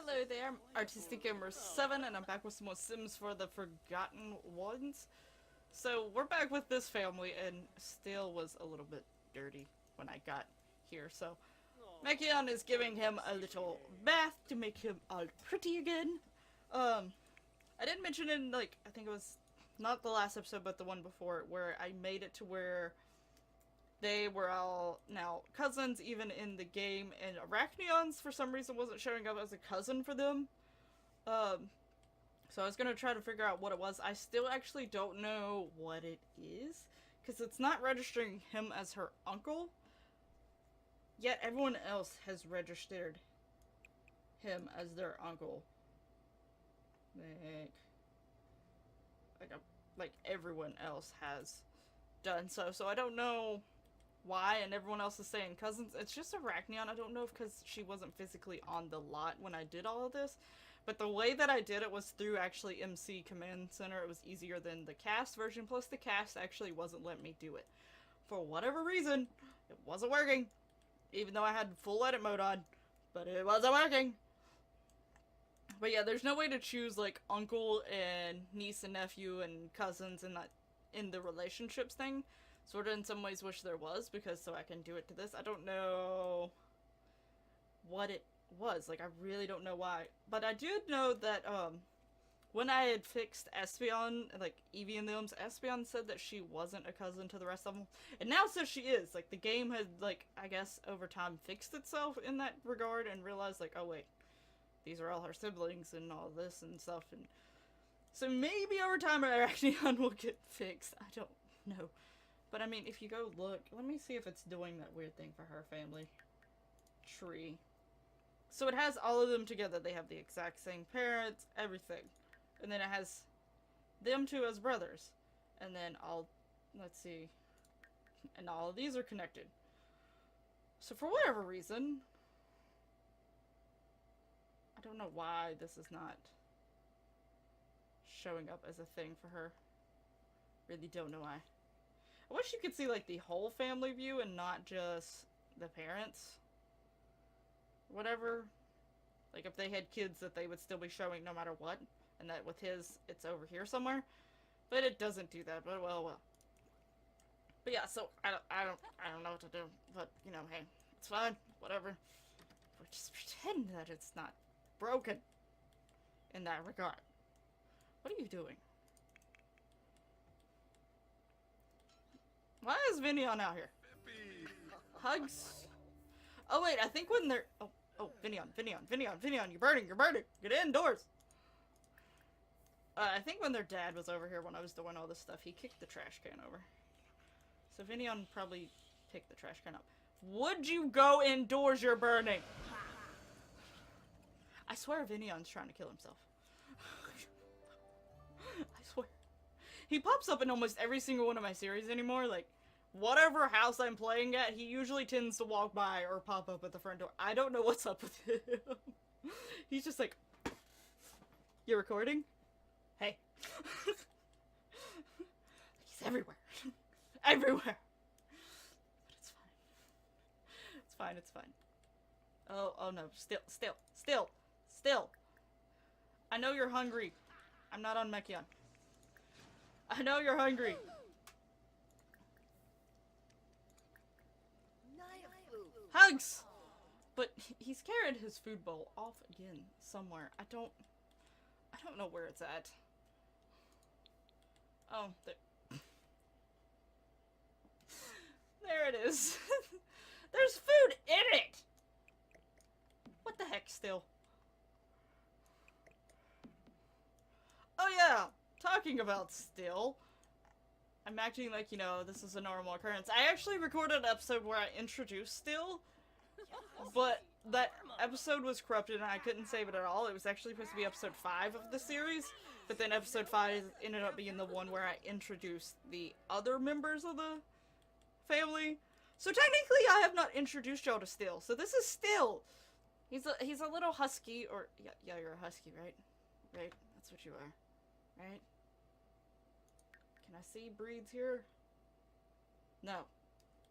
Hello there, I'm Artistic Gamer 7 and I'm back with some more Sims for the Forgotten Ones. So we're back with this family and still was a little bit dirty when I got here. So Phanteon is giving him a little bath to make him all pretty again. I did mention in I think it was not the last episode but the one before where I made it to where they were all now cousins even in the game, and Arachneons for some reason wasn't showing up as a cousin for them. So I was gonna try to figure out what it was. I still actually don't know what it is, because it's not registering him as her uncle, yet everyone else has registered him as their uncle. Like everyone else has done so. So I don't know why, and everyone else is saying cousins. It's just Arachneon. I don't know if because she wasn't physically on the lot when I did all of this, but the way that I did it was through actually MC Command Center. It was easier than the cast version, plus the cast actually wasn't letting me do it. For whatever reason, it wasn't working, even though I had full edit mode on, but it wasn't working. But yeah, there's no way to choose like uncle and niece and nephew and cousins and that in the relationships thing. Sort of in some ways wish there was, because so I can do it to this. I don't know what it was. Like, I really don't know why. But I do know that, when I had fixed Espeon, like, Eevee and them, Espeon said that she wasn't a cousin to the rest of them. And now says she is. Like, the game had, like, I guess over time fixed itself in that regard and realized, like, oh wait, these are all her siblings and all this and stuff. And so maybe over time Arachneon will get fixed. I don't know. But I mean, if you go look, let me see if it's doing that weird thing for her family tree. So it has all of them together. They have the exact same parents, everything. And then it has them two as brothers. And then let's see. And all of these are connected. So for whatever reason, I don't know why this is not showing up as a thing for her. Really don't know why. I wish you could see, like, the whole family view and not just the parents. Whatever. Like, if they had kids that they would still be showing no matter what. And that with his, it's over here somewhere. But it doesn't do that, but well. But yeah, so, I don't know what to do. But, you know, hey, it's fine. Whatever. We'll just pretend that it's not broken. In that regard. What are you doing? Why is Phanteon out here? Hugs. Oh wait, I think when they're Phanteon, you're burning. Get indoors. I think when their dad was over here when I was doing all this stuff, he kicked the trash can over. So Phanteon probably picked the trash can up. Would you go indoors? You're burning. I swear Phanteon's trying to kill himself. I swear. He pops up in almost every single one of my series anymore. Like, whatever house I'm playing at, he usually tends to walk by or pop up at the front door. I don't know what's up with him. He's just like, you recording? Hey. He's everywhere. Everywhere. But it's fine. It's fine. Oh no. Still. I know you're hungry. I'm not on Phanteon. I know you're hungry. Hugs! But he's carried his food bowl off again somewhere. I don't know where it's at. Oh, there it is. There's food in it! What the heck, still? Oh yeah! Talking about still, I'm acting like, you know, this is a normal occurrence. I actually recorded an episode where I introduced still, but that episode was corrupted and I couldn't save it at all. It was actually supposed to be episode 5 of the series, but then episode 5 ended up being the one where I introduced the other members of the family. So technically I have not introduced y'all to Still. So this is Still. He's a little husky, or yeah, you're a husky, right? Right? That's what you are. Right? Can I see breeds here? No.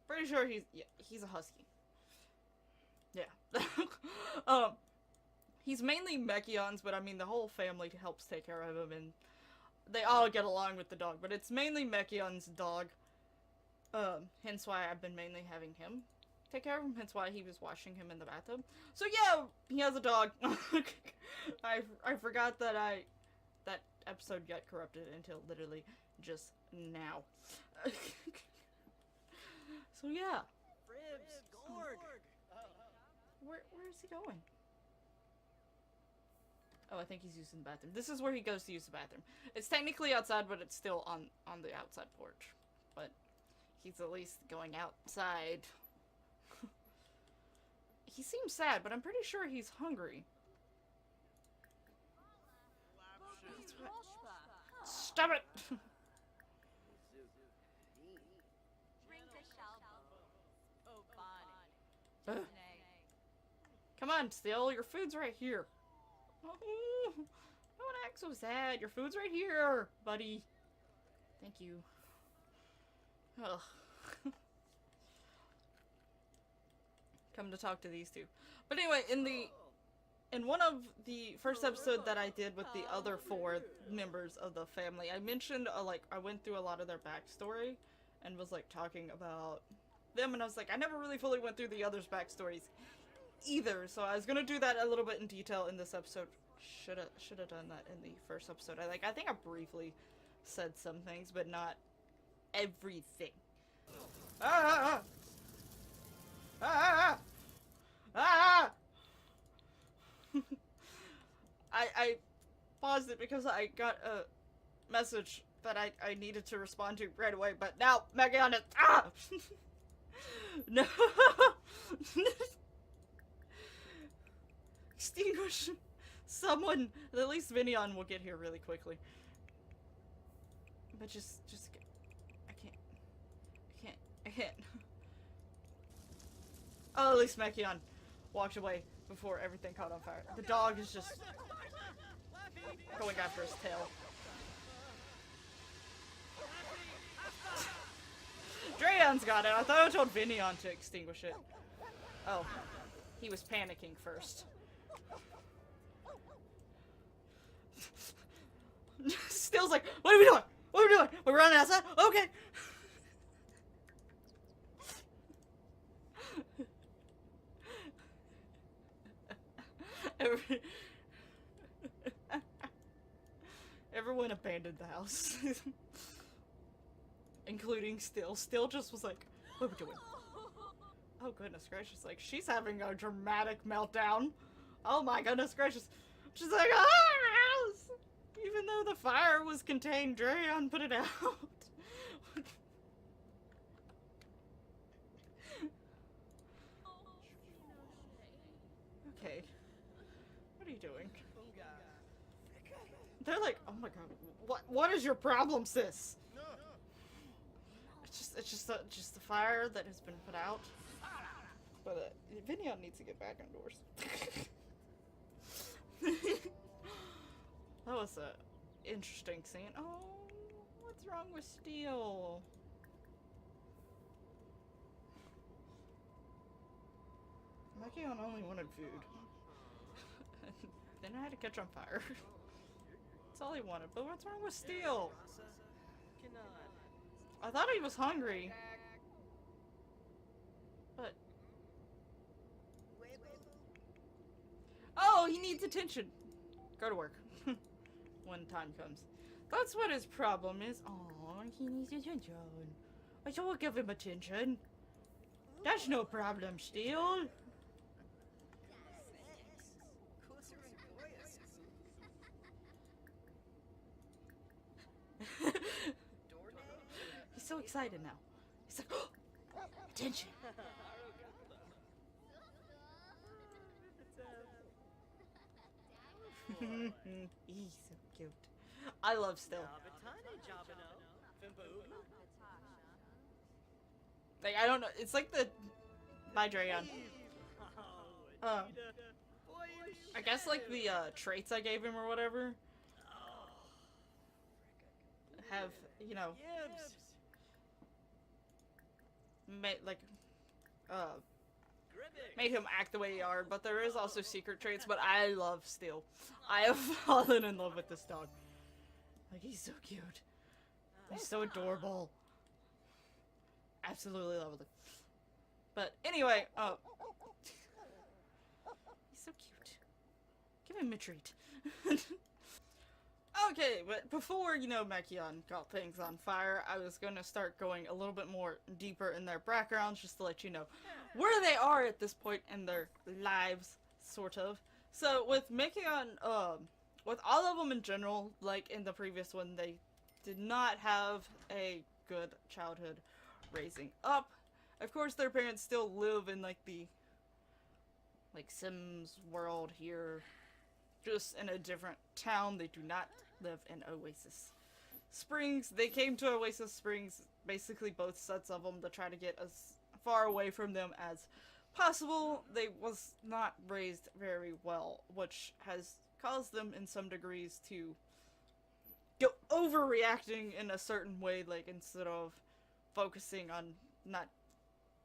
Pretty sure he's a husky. Yeah. He's mainly Mechion's, but I mean the whole family helps take care of him, and they all get along with the dog. But it's mainly Mechion's dog. Hence why I've been mainly having him take care of him. Hence why he was washing him in the bathtub. So yeah, he has a dog. I forgot that that episode got corrupted until literally just now. So yeah. Where is he going? Oh, I think he's using the bathroom. This is where he goes to use the bathroom. It's technically outside, but it's still on the outside porch. But he's at least going outside. He seems sad, but I'm pretty sure he's hungry. Stop it! Come on, Still, your food's right here. Oh, don't act so sad. Your food's right here, buddy. Thank you. Ugh. Come to talk to these two. But anyway, in one of the first episode that I did with the other 4 members of the family, I mentioned I went through a lot of their backstory and was like talking about them, and I was like, I never really fully went through the others' backstories either, so I was gonna do that a little bit in detail in this episode. Should have done that in the first episode. I think I briefly said some things, but not everything. Ah! Ah! Ah! I paused it because I got a message that I needed to respond to right away, but now Megan is no. Extinguish someone. At least Phanteon will get here really quickly. But just I can't. Oh, at least Mechion walked away before everything caught on fire. The dog is just going after his tail. Drayon's got it. I thought I told Phanteon to extinguish it. Oh, he was panicking first. Still's like, what are we doing? What are we doing? We're running outside? Okay. Everyone abandoned the house. Including Still. Still just was like, what are we doing? Oh goodness gracious, like she's having a dramatic meltdown. Oh my goodness gracious. She's like, ah! Even though the fire was contained, Drayon put it out. Okay. What are you doing? They're like, oh my god, what is your problem, sis? It's just the fire that has been put out. But Phanteon needs to get back indoors. That was a interesting scene. Oh, what's wrong with Steel? Mechion only wanted food. Then I had to catch on fire. That's all he wanted. But what's wrong with Steel? I thought he was hungry. But... oh, he needs attention. Go to work. When time comes. That's what his problem is. Oh, he needs attention. I will give him attention. That's no problem, Steel. He's so excited now. He's like, oh, attention. He's so cute. I love Still. Like, I don't know. It's like the... Bye, Drayon. I guess like the traits I gave him or whatever have, you know, made him act the way he are, but there is also secret traits, but I love Steel. I have fallen in love with this dog. Like, he's so cute. He's so adorable. Absolutely lovely. But anyway, he's so cute. Give him a treat. Okay, but before, you know, Mechion got things on fire, I was gonna start going a little bit more deeper in their backgrounds, just to let you know where they are at this point in their lives, sort of. So, with Mechion, with all of them in general, like in the previous one, they did not have a good childhood raising up. Of course, their parents still live in, like, the, like, Sims world here, just in a different town. They do not live in Oasis Springs. They came to Oasis Springs, basically both sets of them, to try to get as far away from them as possible. They was not raised very well, which has caused them in some degrees to go overreacting in a certain way. Like, instead of focusing on not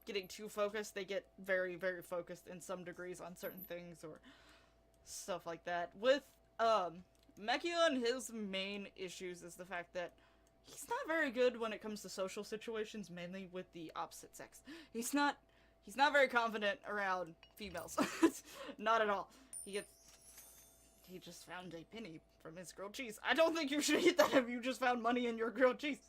getting too focused, they get very, very focused in some degrees on certain things or stuff like that. With Mechion, his main issues is the fact that he's not very good when it comes to social situations, mainly with the opposite sex. He's not very confident around females. Not at all. He just found a penny from his grilled cheese. I don't think you should eat that if you just found money in your grilled cheese.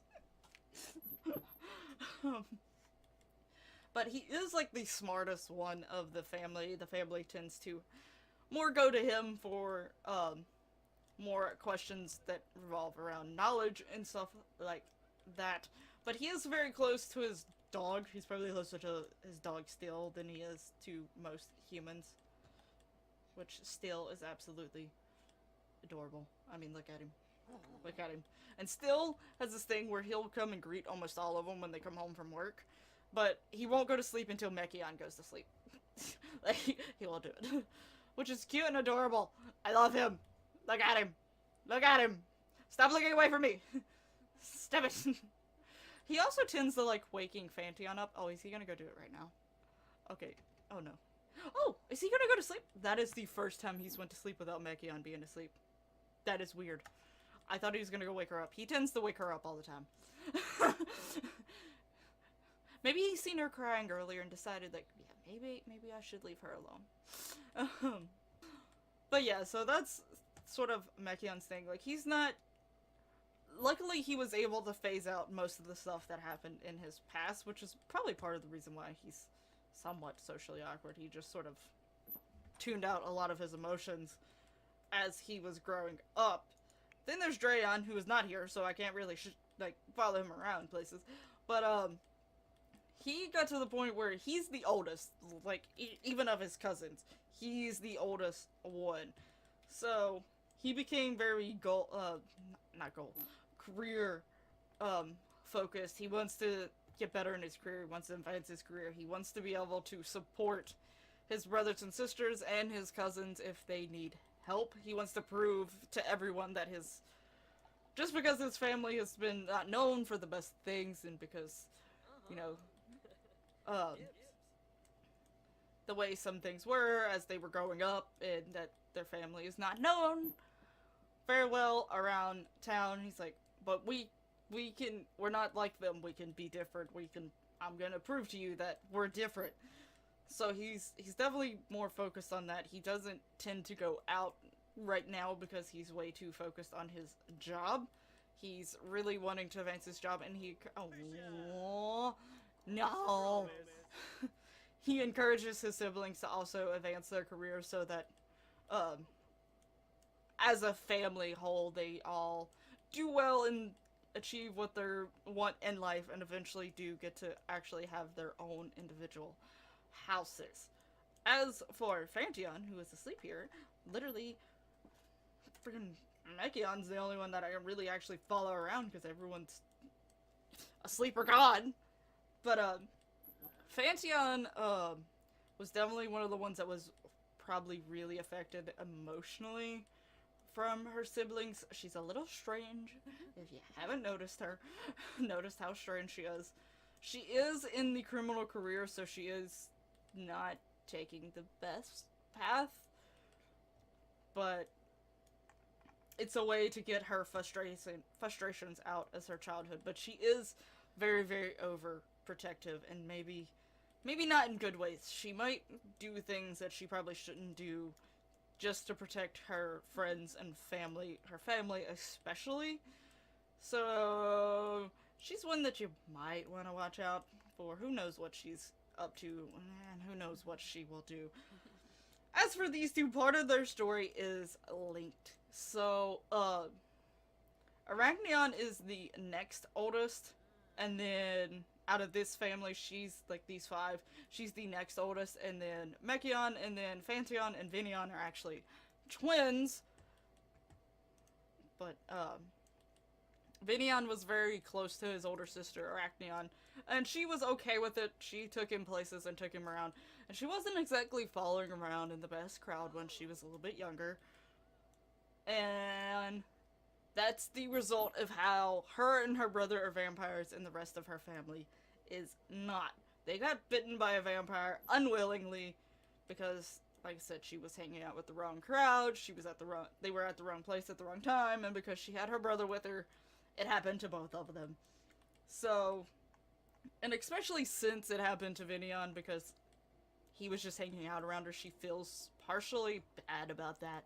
But he is, like, the smartest one of the family. The family tends to more go to him for, more questions that revolve around knowledge and stuff like that. But he is very close to his dog. He's probably closer to his dog still than he is to most humans. Which still is absolutely adorable. I mean, look at him. Look at him. And still has this thing where he'll come and greet almost all of them when they come home from work. But he won't go to sleep until Mechion goes to sleep. Like, he won't do it. Which is cute and adorable. I love him. Look at him. Look at him. Stop looking away from me. Stop it. He also tends to like waking Phanteon up. Oh, is he gonna go do it right now? Okay. Oh no. Oh, is he gonna go to sleep? That is the first time he's went to sleep without Mechion being asleep. That is weird. I thought he was gonna go wake her up. He tends to wake her up all the time. Maybe he's seen her crying earlier and decided that, yeah, maybe I should leave her alone. But yeah, so that's sort of Mechion's thing. Like, he's not... Luckily, he was able to phase out most of the stuff that happened in his past, which is probably part of the reason why he's somewhat socially awkward. He just sort of tuned out a lot of his emotions as he was growing up. Then there's Drayon, who is not here, so I can't really, like, follow him around places. But, he got to the point where he's the oldest, like, even of his cousins. He's the oldest one. So, he became very career, focused. He wants to get better in his career. He wants to advance his career. He wants to be able to support his brothers and sisters and his cousins if they need help. He wants to prove to everyone that just because his family has been not known for the best things, and because, you know, the way some things were as they were growing up, and that their family is not known very well around town. He's like, but we're not like them. We can be different. I'm gonna prove to you that we're different. So he's definitely more focused on that. He doesn't tend to go out right now because he's way too focused on his job. He's really wanting to advance his job, and no. He encourages his siblings to also advance their careers so that, as a family whole, they all do well and achieve what they want in life, and eventually do get to actually have their own individual houses. As for Phanteon, who is asleep here, literally, freaking Mechion's the only one that I can really actually follow around because everyone's asleep or gone. But, Phanteon, was definitely one of the ones that was probably really affected emotionally from her siblings. She's a little strange. If you haven't noticed her, notice how strange she is. She is in the criminal career, so she is not taking the best path, but it's a way to get her frustrations out as her childhood. But she is very, very overprotective, and maybe not in good ways. She might do things that she probably shouldn't do just to protect her friends and family, her family especially. So she's one that you might want to watch out for. Who knows what she's up to, and who knows what she will do. As for these two, part of their story is linked. So, Arachneon is the next oldest, and then out of this family, she's like these five. She's the next oldest, and then Mechion, and then Phanteon and Vinion are actually twins. But, Vinion was very close to his older sister, Arachneon, and she was okay with it. She took him places and took him around, and she wasn't exactly following around in the best crowd when she was a little bit younger. And that's the result of how her and her brother are vampires and the rest of her family is not. They got bitten by a vampire unwillingly because, like I said, she was hanging out with the wrong crowd. They were at the wrong place at the wrong time, and because she had her brother with her, it happened to both of them. So, and especially since it happened to Vinion because he was just hanging out around her, she feels partially bad about that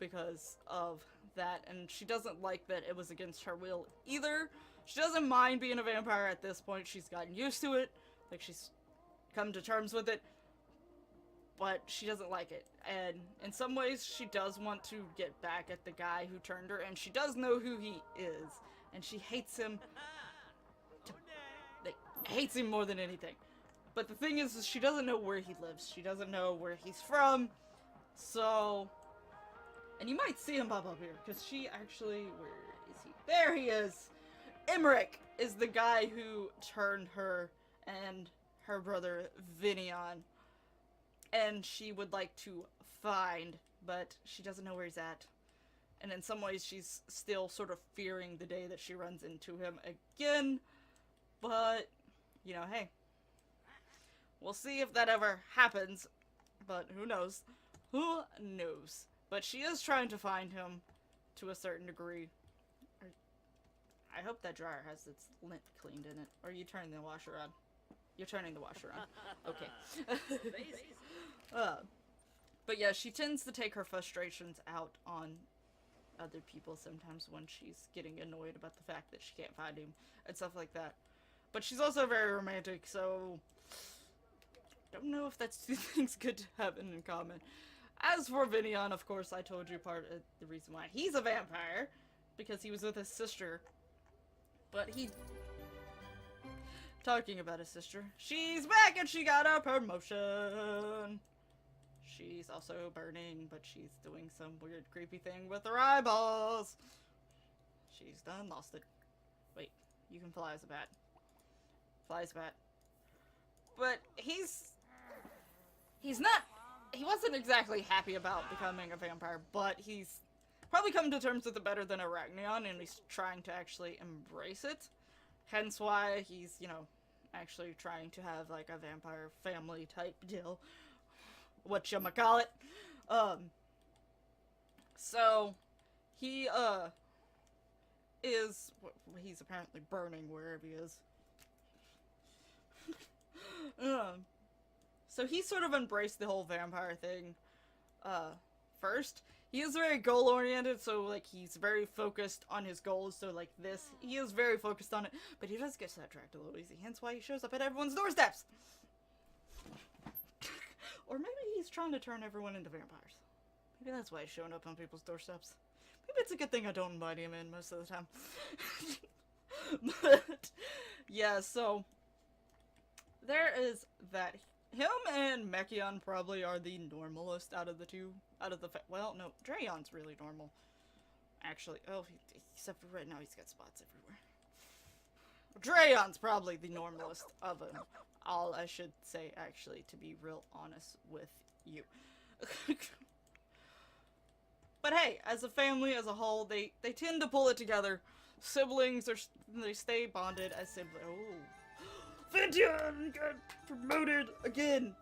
because of that, and she doesn't like that it was against her will either. She doesn't mind being a vampire at this point. She's gotten used to it. Like, she's come to terms with it. But she doesn't like it. And in some ways, she does want to get back at the guy who turned her, and she does know who he is. And she hates him. Hates him more than anything. But the thing is, she doesn't know where he lives. She doesn't know where he's from. So... And you might see him pop up here, because she actually... Where is he? There he is! Emmerich is the guy who turned her and her brother Vinion. And she would like to find, but she doesn't know where he's at. And in some ways, she's still sort of fearing the day that she runs into him again. But, you know, hey. We'll see if that ever happens. But who knows? Who knows? But she is trying to find him to a certain degree. I hope that dryer has its lint cleaned in it. Or are you turning the washer on? You're turning the washer on. Okay. But yeah, she tends to take her frustrations out on other people sometimes when she's getting annoyed about the fact that she can't find him and stuff like that. But she's also very romantic, so don't know if that's two things good to have in common. As for Vinion, of course, I told you part of the reason why he's a vampire, because he was with his sister. But talking about his sister, she's back and she got a promotion. She's also burning, but she's doing some weird creepy thing with her eyeballs. She's done lost it. Wait, you can fly as a bat. Fly as a bat. But he wasn't exactly happy about becoming a vampire, but he's probably come to terms with it better than Arachneon, and he's trying to actually embrace it. Hence why he's, you know, actually trying to have, like, a vampire family type deal. Whatchamacallit. So, he, he's apparently burning wherever he is. So he sort of embraced the whole vampire thing, first. He is very goal-oriented, so, like, he's very focused on his goals, so, like, he is very focused on it, but he does get sidetracked a little easy, hence why he shows up at everyone's doorsteps! Or maybe he's trying to turn everyone into vampires. Maybe that's why he's showing up on people's doorsteps. Maybe it's a good thing I don't invite him in most of the time. But, yeah, so, there is that. Him and Mechion probably are the normalest out of the two. Well, no, Drayon's really normal. Actually, except for right now he's got spots everywhere. Drayon's probably the normalest of them. All I should say, actually, to be real honest with you. But hey, as a family as a whole, they tend to pull it together. Siblings, they stay bonded as siblings. Oh. Phanteon got promoted again!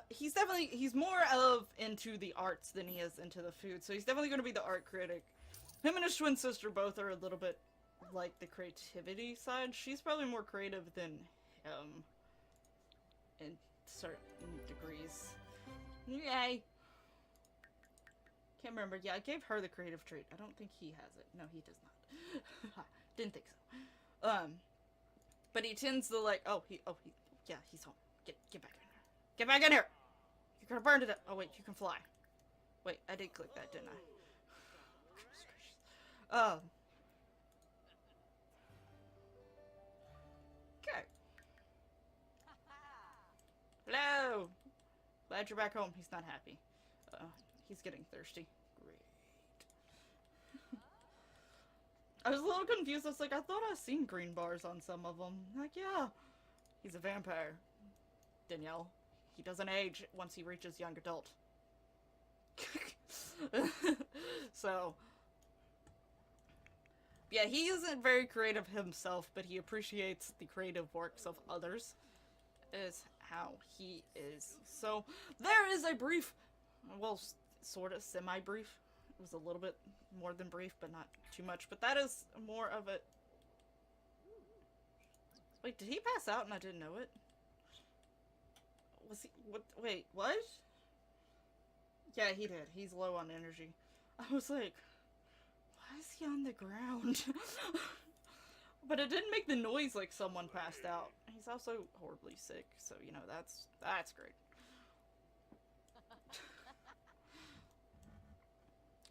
he's more of into the arts than he is into the food, so he's definitely going to be the art critic. Him and his twin sister both are a little bit like the creativity side. She's probably more creative than him in certain degrees. Yay! Can't remember. Yeah, I gave her the creative trait. I don't think he has it. No, he does not. Didn't think so. But he tends to like, yeah, he's home. Get back in here. Get back in here! You're gonna burn to death. Oh wait, you can fly. Wait, I did click that, didn't I? Okay. Hello! Glad you're back home. He's not happy. He's getting thirsty. Great. I was a little confused. I was like, I thought I seen green bars on some of them. Like, yeah. He's a vampire. Danielle. He doesn't age once he reaches young adult. So. Yeah, he isn't very creative himself, but he appreciates the creative works of others. Is how he is. So, there is a brief, well, sort of semi-brief. It was a little bit more than brief, but not too much. But that is more of a... Wait, did he pass out and I didn't know it? Was he... What? Wait, what? Yeah, he did. He's low on energy. I was like, why is he on the ground? But it didn't make the noise like someone passed out. He's also horribly sick, so, you know, that's great.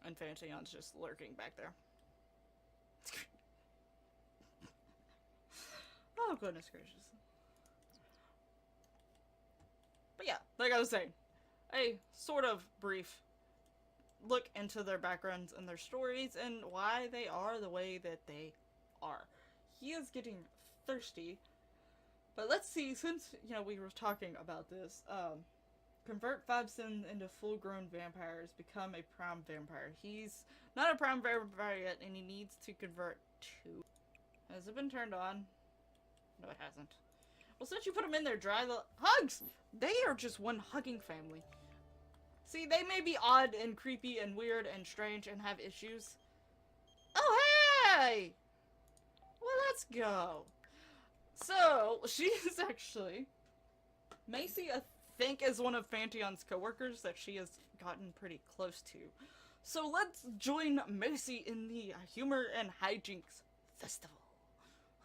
And Phanteon's just lurking back there. Oh, goodness gracious. But yeah, like I was saying, a sort of brief look into their backgrounds and their stories and why they are the way that they are. He is getting thirsty, but let's see, since, you know, we were talking about this, convert 5 Sin into full-grown vampires, become a prime vampire. He's not a prime vampire yet, and he needs to convert 2. Has it been turned on? No, it hasn't. Well, since you put them in there, dry the hugs! They are just one hugging family. See, they may be odd and creepy and weird and strange and have issues. Oh, hey! Well, let's go. So, she is actually... Macy, I think, is one of Phanteon's co-workers that she has gotten pretty close to. So let's join Macy in the Humor and Hijinks Festival.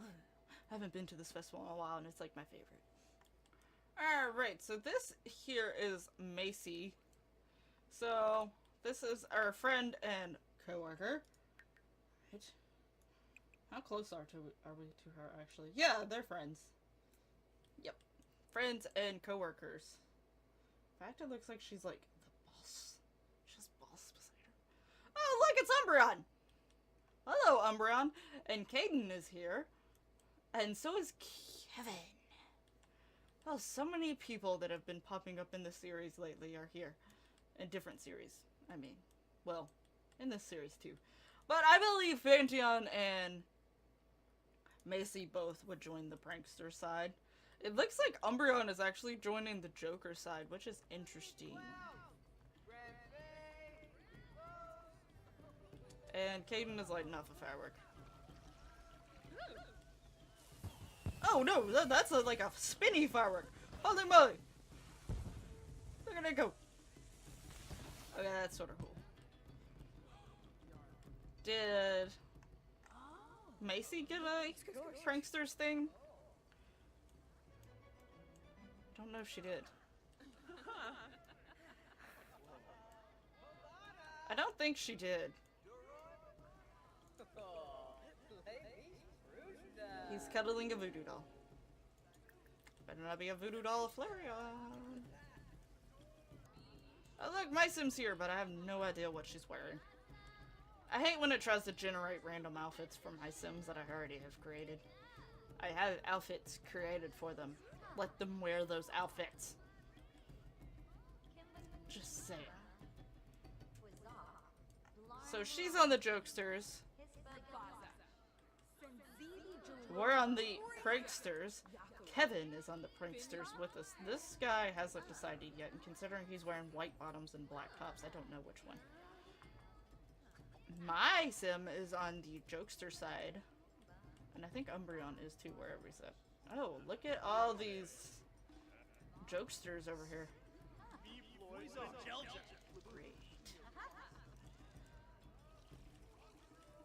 I haven't been to this festival in a while, and it's like my favorite. Alright, so this here is Macy. So, this is our friend and co-worker. Right. How close are we to her, actually? Yeah, they're friends. Yep. Friends and co-workers. In fact, it looks like she's like the boss. She has boss beside her. Oh, look, it's Umbreon! Hello, Umbreon. And Caden is here. And so is Kevin. Oh, so many people that have been popping up in the series lately are here. In different series. I mean, well, in this series too. But I believe Phanteon and Macy both would join the prankster side. It looks like Umbreon is actually joining the Joker side, which is interesting. And Caden is lighting off a firework. Oh no, that's like a spinny firework. Holy moly! Look at it go. Okay, that's sort of cool. Did Macy get a prankster's thing? Don't know if she did. I don't think she did. He's cuddling a voodoo doll. Better not be a voodoo doll of Flareon. Oh look, my Sim's here, but I have no idea what she's wearing. I hate when it tries to generate random outfits from my Sims that I already have created. I have outfits created for them. Let them wear those outfits. Just saying. So she's on the Jokesters. We're on the Pranksters. Kevin is on the pranksters with us. This guy hasn't decided yet, and considering he's wearing white bottoms and black tops, I don't know which one. My sim is on the jokester side, and I think Umbreon is too, wherever he's at. Oh, look at all these jokesters over here. Great.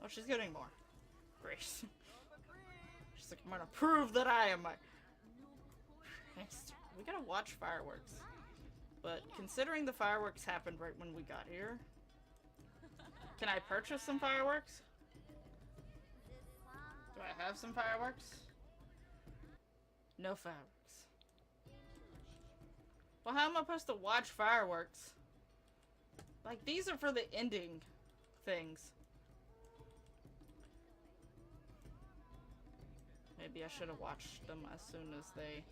Oh, she's getting more. Great. She's like, I'm gonna prove that I am my... We gotta watch fireworks. But considering the fireworks happened right when we got here, can I purchase some fireworks? Do I have some fireworks? No fireworks. Well, how am I supposed to watch fireworks? Like, these are for the ending things. Maybe I should have watched them as soon as they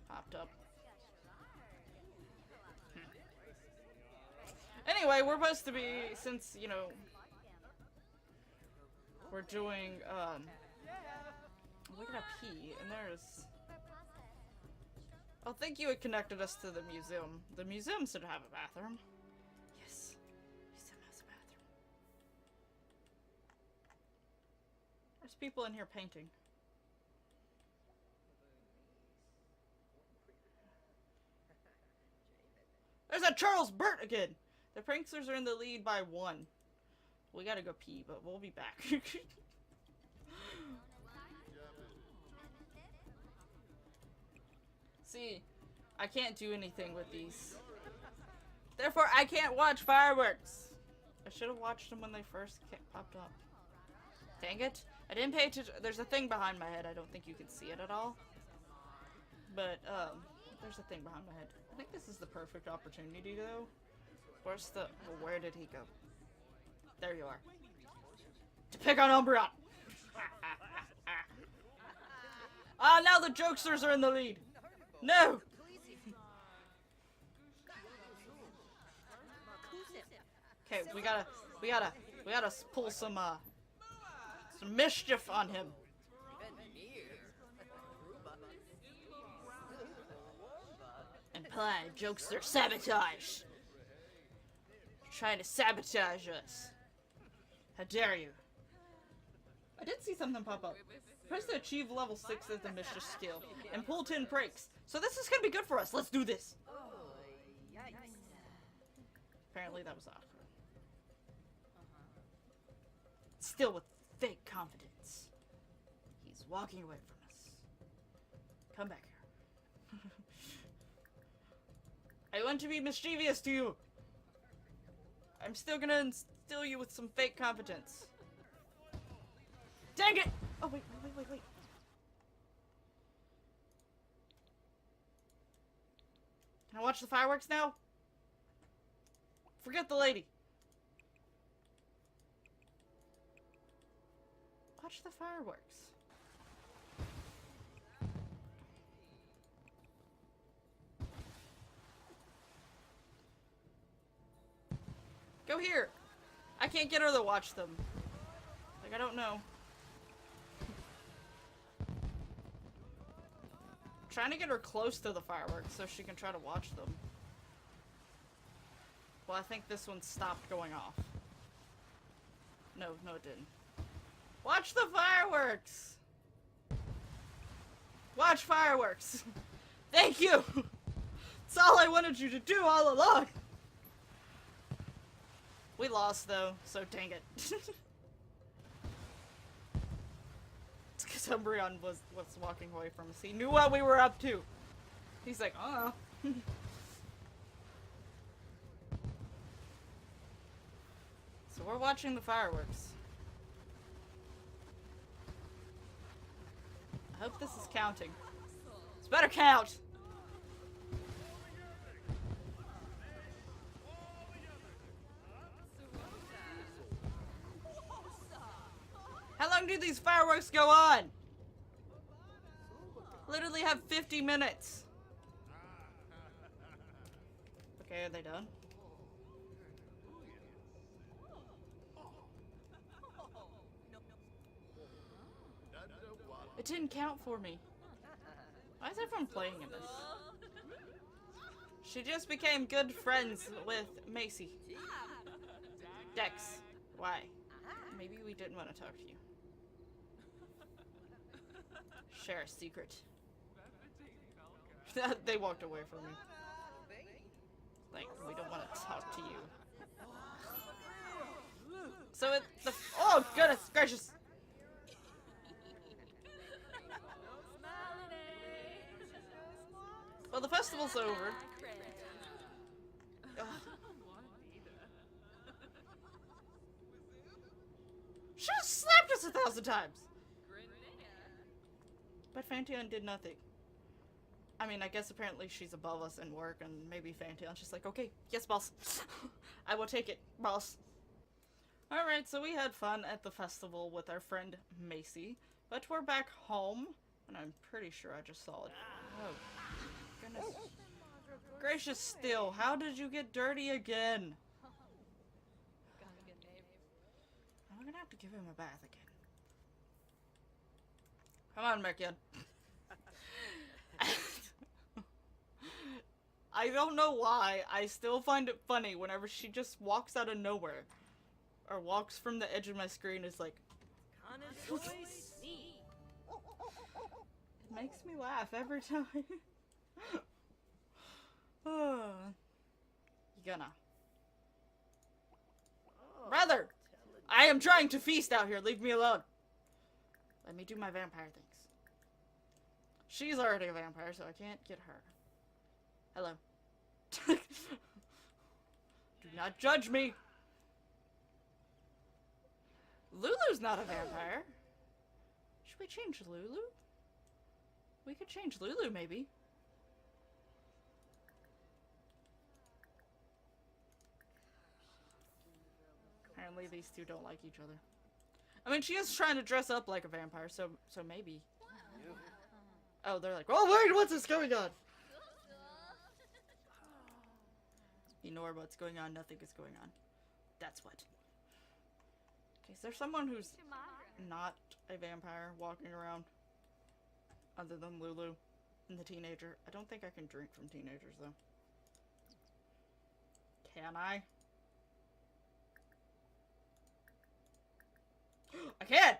popped up. Anyway, we're supposed to be, since, you know, we're doing, we're gonna pee, and there's... Oh, thank you, it connected us to the museum. The museum should have a bathroom. Yes, museum has a bathroom. There's people in here painting. There's that Charles Burt again! The pranksters are in the lead by 1. We gotta go pee, but we'll be back. See, I can't do anything with these. Therefore, I can't watch fireworks! I should have watched them when they first popped up. Dang it. I didn't pay attention. There's a thing behind my head. I don't think you can see it at all. But, there's a thing behind my head. I think this is the perfect opportunity, though. Where's the... Well, where did he go? There you are. To pick on Umbreon! Ah, now the jokesters are in the lead! No! Okay, we gotta pull some mischief on him. Imply jokester sabotage. Trying to sabotage us. How dare you? I did see something pop up. Press to achieve level 6 as the mischief skill, and pull 10 pranks. So this is gonna be good for us. Let's do this. Apparently that was awkward. Still with fake confidence. He's walking away from us. Come back here. I want to be mischievous to you. I'm still gonna instill you with some fake confidence. Dang it! Oh, wait. Can I watch the fireworks now? Forget the lady. Watch the fireworks. Go here. I can't get her to watch them. Like, I don't know. I'm trying to get her close to the fireworks so she can try to watch them. Well, I think this one stopped going off. No, it didn't. Watch the fireworks! Watch fireworks! Thank you! That's all I wanted you to do all along! We lost, though, so dang it. It's because Umbreon was walking away from us. He knew what we were up to. He's like, oh. So we're watching the fireworks. I hope this is counting. It's better count! How long do these fireworks go on? Literally have 50 minutes. Okay, are they done? It didn't count for me. Why is everyone playing in this? She just became good friends with Macy. Dex. Why? Maybe we didn't want to talk to you. Share a secret. They walked away from me. Like, we don't want to talk to you. So oh, goodness gracious! Well, the festival's over. Ugh. She just slapped us 1,000 times! But Phanteon did nothing. I mean, I guess apparently she's above us in work, and maybe Phanteon's just like, okay, yes, boss. I will take it, boss. Alright, so we had fun at the festival with our friend Macy, but we're back home, and I'm pretty sure I just saw it. Oh, goodness gracious still, how did you get dirty again? I'm gonna have to give him a bath again. Come on, Merkion. I don't know why, I still find it funny whenever she just walks out of nowhere. Or walks from the edge of my screen, is like... It makes me laugh every time. You gonna... Brother! I am trying to feast out here, leave me alone! Let me do my vampire things. She's already a vampire, so I can't get her. Hello. Do not judge me! Lulu's not a vampire. Should we change Lulu? We could change Lulu, maybe. Apparently these two don't like each other. I mean, she is trying to dress up like a vampire, so maybe. Oh, they're like, oh wait, what's this going on? Ignore what's going on, nothing is going on. That's what. Okay, is there someone who's not a vampire walking around? Other than Lulu and the teenager. I don't think I can drink from teenagers, though. Can I? I can't!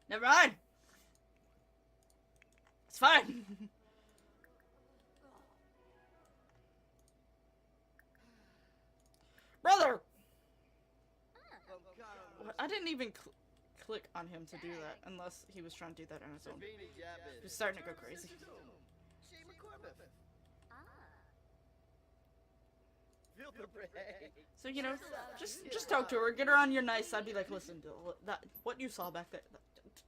Never mind! It's fine! Brother! I didn't even click on him to do that, unless he was trying to do that on his own. He was starting to go crazy. So, you know, just talk to her, get her on your nice side, be like, listen, that what you saw back there,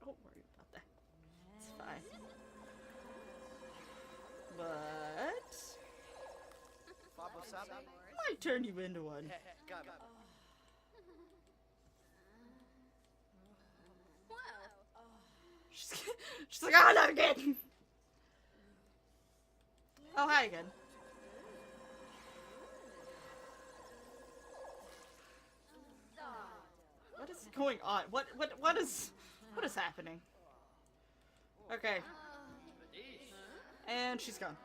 don't worry about that. It's fine. But... might turn you into one. She's like, oh, not again! Oh, hi again. What is going on? What is happening? Okay. And she's gone.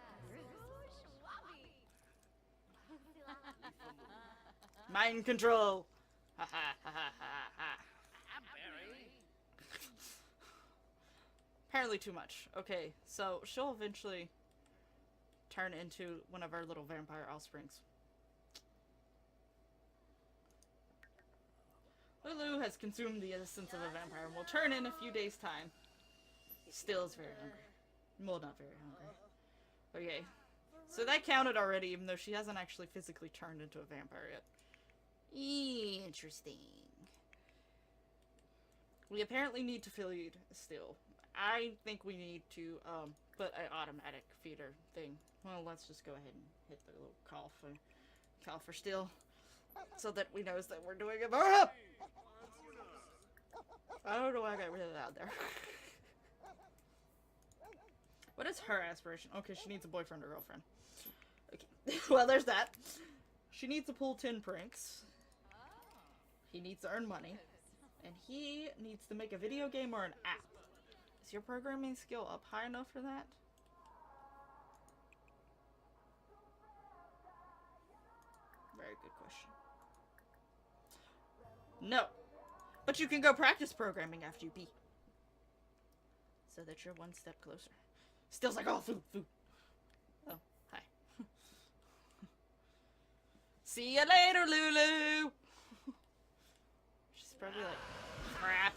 Mind control! Ha ha ha ha ha. Apparently too much. Okay, so she'll eventually turn into one of our little vampire offsprings. Lulu has consumed the essence of a vampire and will turn in a few days' time. Still is very hungry. Well, not very hungry. Okay. So that counted already, even though she hasn't actually physically turned into a vampire yet. Interesting. We apparently need to feed still. I think we need to put an automatic feeder thing. Well, let's just go ahead and hit the little call for still, so that we know that we're doing it. I don't know why I got rid of that there. What is her aspiration? Okay, she needs a boyfriend or girlfriend. Okay, well, there's that. She needs to pull 10 pranks. He needs to earn money. And he needs to make a video game or an app. Is your programming skill up high enough for that? Very good question. No. But you can go practice programming after you beat. So that you're one step closer. Still's like, oh, food. Oh, hi. See you later, Lulu! She's probably like, crap.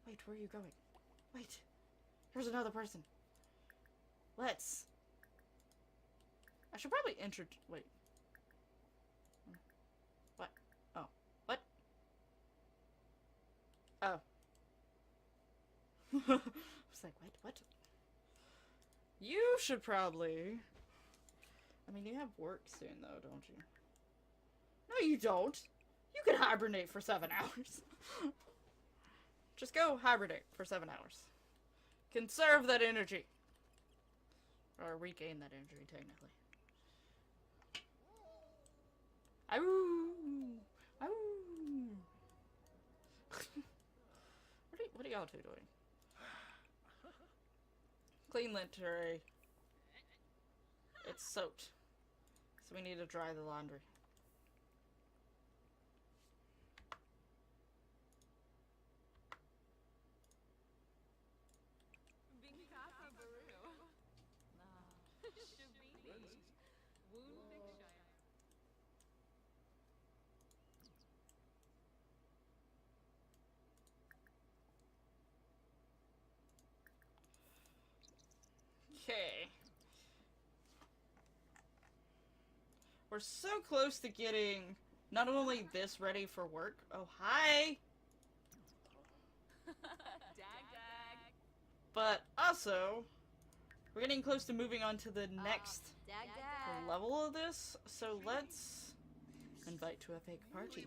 Wait, where are you going? Wait. Here's another person. Let's. I should probably wait. What? Oh. What? Oh. I was like, what? You should probably... I mean, you have work soon, though, don't you? No, you don't. You can hibernate for 7 hours. Just go hibernate for 7 hours. Conserve that energy. Or regain that energy, technically. Ow! Ow! What are y'all two doing? Clean literary. It's soaked. So we need to dry the laundry. Okay. We're so close to getting not only this ready for work. Oh, hi! But also, we're getting close to moving on to the next level of this. So let's invite to a fake party.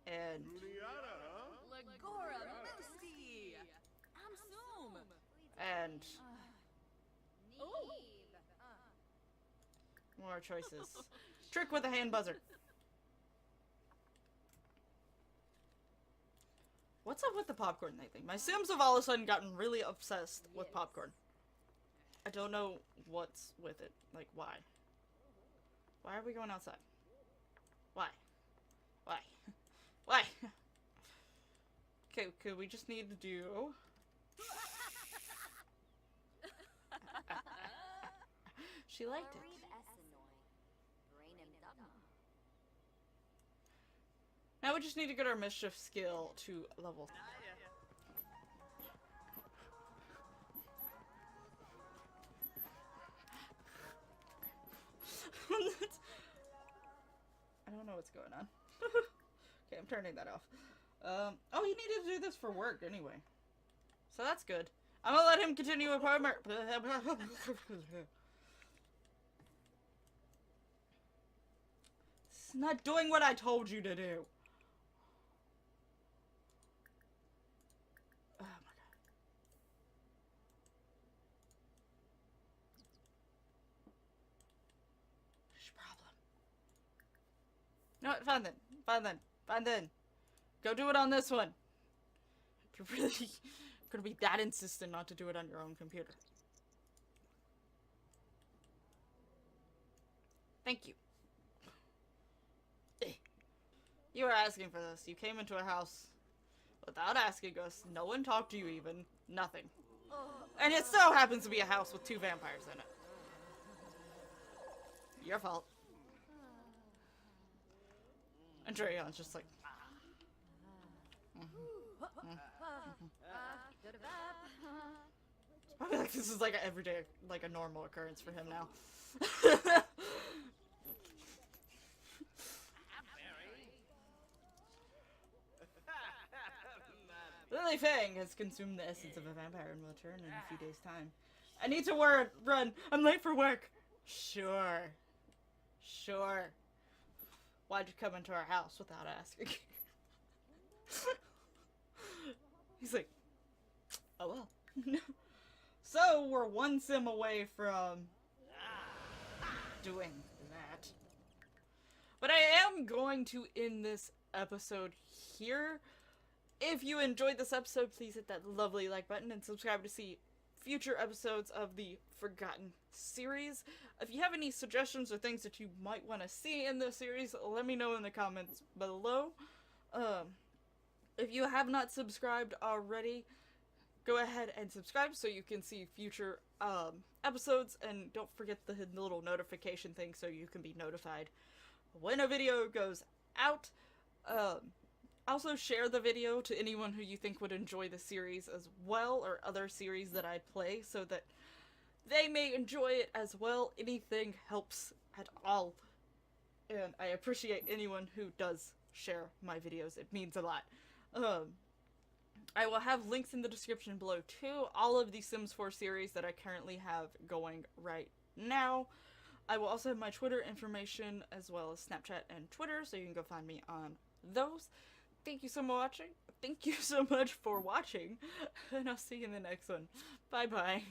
And more choices. Trick with a hand buzzer. What's up with the popcorn lately? My Sims have all of a sudden gotten really obsessed with popcorn. I don't know what's with it. Like, why? Why are we going outside? Why? Why? Why? Okay, we just need to do... She liked it. Now we just need to get our mischief skill to level. I don't know what's going on. Okay, I'm turning that off. Oh, he needed to do this for work anyway. So that's good. I'm gonna let him continue with Palmer. It's not doing what I told you to do. Oh my god. What's your problem? No, fine then. Go do it on this one. You're really gonna be that insistent not to do it on your own computer. Thank you. You were asking for this. You came into a house without asking us. No one talked to you even. Nothing. And it still happens to be a house with 2 vampires in it. Your fault. And Drayon's just like... It's probably like this is like an everyday, like a normal occurrence for him now. Lily Fang has consumed the essence of a vampire and will return in a few days' time. I need to run. I'm late for work. Sure. Why'd you come into our house without asking? He's like, oh well. So we're 1 sim away from doing that. But I am going to end this episode here. If you enjoyed this episode, please hit that lovely like button and subscribe to see future episodes of the Forgotten series. If you have any suggestions or things that you might want to see in the series, let me know in the comments below. If you have not subscribed already, go ahead and subscribe so you can see future episodes, and don't forget the little notification thing so you can be notified when a video goes out. Also share the video to anyone who you think would enjoy the series as well, or other series that I play, so that they may enjoy it as well. Anything helps at all, and I appreciate anyone who does share my videos. It means a lot. I will have links in the description below to all of the Sims 4 series that I currently have going right now. I will also have my Twitter information as well as Snapchat and Twitter, so you can go find me on those. Thank you so much for watching, and I'll see you in the next one. Bye bye.